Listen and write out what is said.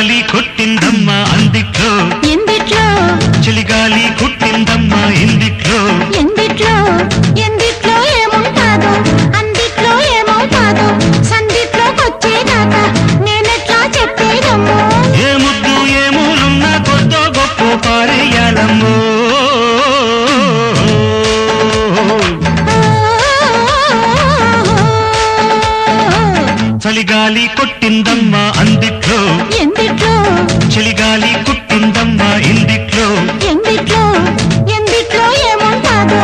చలిగాలి కొట్టిందమ్మా అందిట్లో ఎందిట్లో చలిగాలి కొట్టిందమ్మా ఇందిట్లో ఎందిట్లో ఎందిట్లో ఏముంటాదో అందిట్లో ఏమవుతాదో సందిట్లోకొచ్చేదాకా నేనెట్లా చెప్పేదమ్మో ఏ ముద్దు ఏ మూలున్నా కొద్దో గొప్ప పారేయాలమ్మో చలిగాలి కొట్టిందమ్మా అందిట్లో ఎందిట్లో చలిగాలి కొట్టిందమ్మా ఇందిట్లో ఎందిట్లో ఎందిట్లో ఏముంటాదో